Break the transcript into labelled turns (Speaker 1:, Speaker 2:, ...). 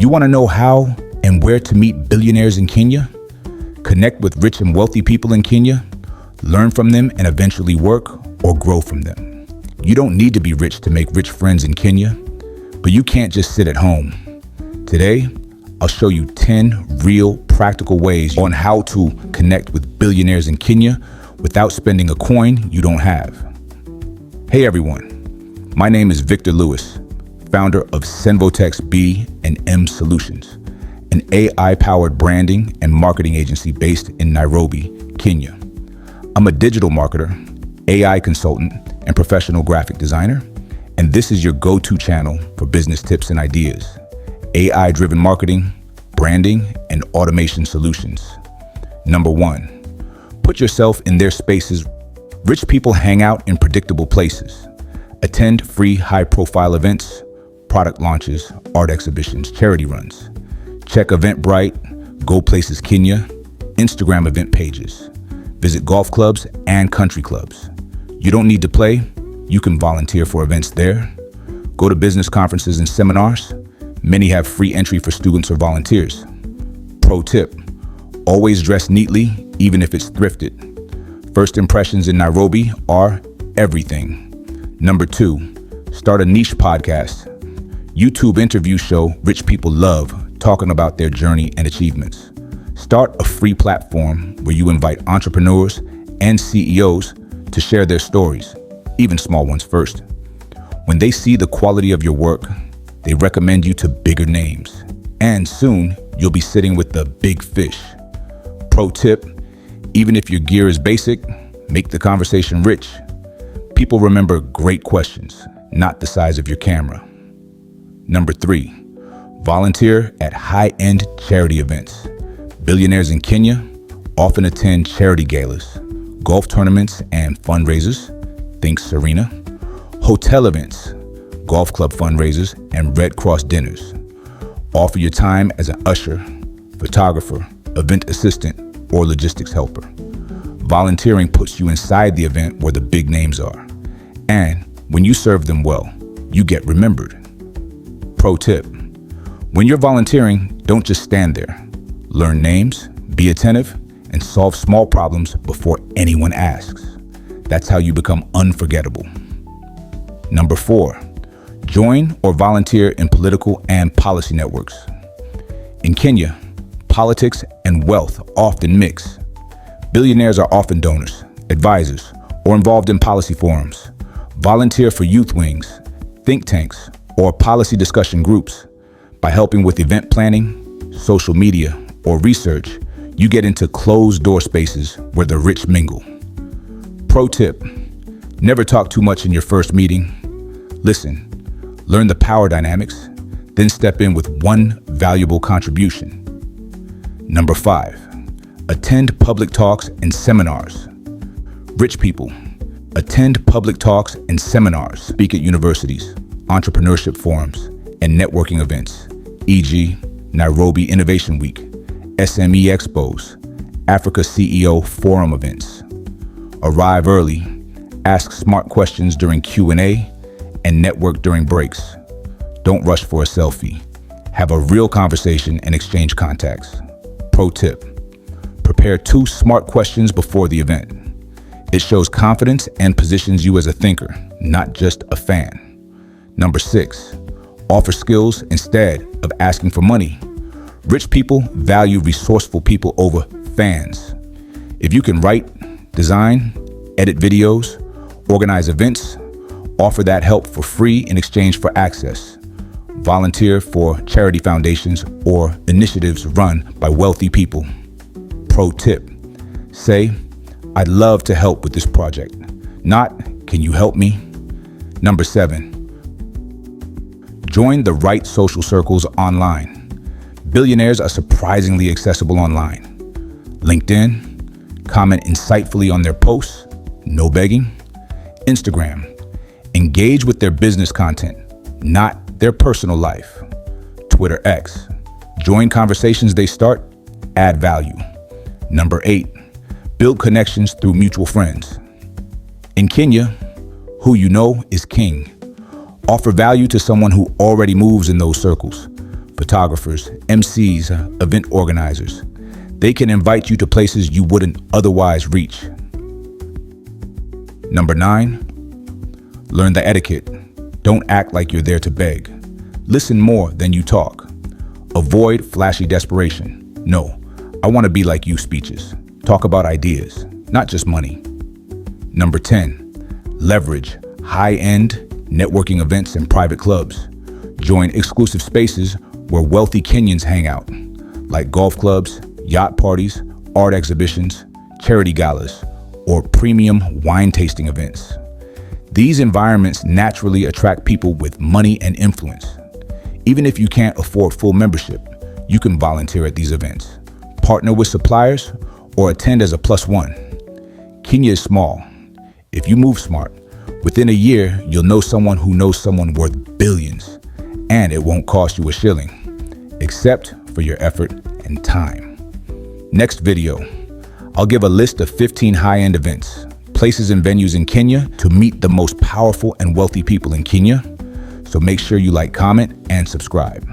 Speaker 1: You want to know how and where to meet billionaires in Kenya? Connect with rich and wealthy people in Kenya, learn from them, and eventually work or grow from them. You don't need to be rich to make rich friends in Kenya, but you can't just sit at home. Today, I'll show you 10 real practical ways on how to connect with billionaires in Kenya without spending a coin you don't have. Hey everyone, my name is Victor Lewis, founder of Senvotex B and M Solutions, an AI-powered branding and marketing agency based in Nairobi, Kenya. I'm a digital marketer, AI consultant, and professional graphic designer, and this is your go-to channel for business tips and ideas, AI-driven marketing, branding, and automation solutions. Number 1, put yourself in their spaces. Rich people hang out in predictable places. Attend free high-profile events, product launches, art exhibitions, charity runs. Check Eventbrite, Go Places Kenya, Instagram event pages. Visit golf clubs and country clubs. You don't need to play, you can volunteer for events there. Go to business conferences and seminars. Many have free entry for students or volunteers. Pro tip, always dress neatly, even if it's thrifted. First impressions in Nairobi are everything. Number 2, start a niche podcast. YouTube interview show rich people love talking about their journey and achievements. Start a free platform where you invite entrepreneurs and CEOs to share their stories, even small ones first. When they see the quality of your work, they recommend you to bigger names, and soon you'll be sitting with the big fish. Pro tip, even if your gear is basic, make the conversation rich. People remember great questions, not the size of your camera. Number 3, volunteer at high-end charity events. Billionaires in Kenya often attend charity galas, golf tournaments and fundraisers, think Serena, hotel events, golf club fundraisers, and Red Cross dinners. Offer your time as an usher, photographer, event assistant, or logistics helper. Volunteering puts you inside the event where the big names are. And when you serve them well, you get remembered. Pro tip, when you're volunteering, don't just stand there. Learn names, be attentive, and solve small problems before anyone asks. That's how you become unforgettable. Number 4, join or volunteer in political and policy networks. In Kenya, politics and wealth often mix. Billionaires are often donors, advisors, or involved in policy forums. Volunteer for youth wings, think tanks, or policy discussion groups. By helping with event planning, social media, or research, you get into closed-door spaces where the rich mingle. Pro tip, never talk too much in your first meeting. Listen, learn the power dynamics, then step in with one valuable contribution. Number 5, attend public talks and seminars. Rich people, attend public talks and seminars, speak at universities, entrepreneurship forums, and networking events, e.g. Nairobi Innovation Week, SME Expos, Africa CEO Forum events. Arrive early, ask smart questions during Q&A, and network during breaks. Don't rush for a selfie. Have a real conversation and exchange contacts. Pro tip, prepare 2 smart questions before the event. It shows confidence and positions you as a thinker, not just a fan. Number 6, offer skills instead of asking for money. Rich people value resourceful people over fans. If you can write, design, edit videos, organize events, offer that help for free in exchange for access. Volunteer for charity foundations or initiatives run by wealthy people. Pro tip, say, I'd love to help with this project, not, can you help me? Number 7, join the right social circles online. Billionaires are surprisingly accessible online. LinkedIn, comment insightfully on their posts, no begging. Instagram, engage with their business content, not their personal life. Twitter X, join conversations they start, add value. Number 8, build connections through mutual friends. In Kenya, who you know is king. Offer value to someone who already moves in those circles. photographers, MCs, event organizers. They can invite you to places you wouldn't otherwise reach. Number 9, learn the etiquette. Don't act like you're there to beg. Listen more than you talk. Avoid flashy desperation. No, I want to be like you speeches. Talk about ideas, not just money. Number 10, leverage high-end networking events and private clubs. Join exclusive spaces where wealthy Kenyans hang out, like golf clubs, yacht parties, art exhibitions, charity galas, or premium wine tasting events. These environments naturally attract people with money and influence. Even if you can't afford full membership, you can volunteer at these events, partner with suppliers, or attend as a +1. Kenya is small. If you move smart, within a year, you'll know someone who knows someone worth billions, and it won't cost you a shilling, except for your effort and time. Next video, I'll give a list of 15 high-end events, places and venues in Kenya to meet the most powerful and wealthy people in Kenya. So make sure you like, comment, and subscribe.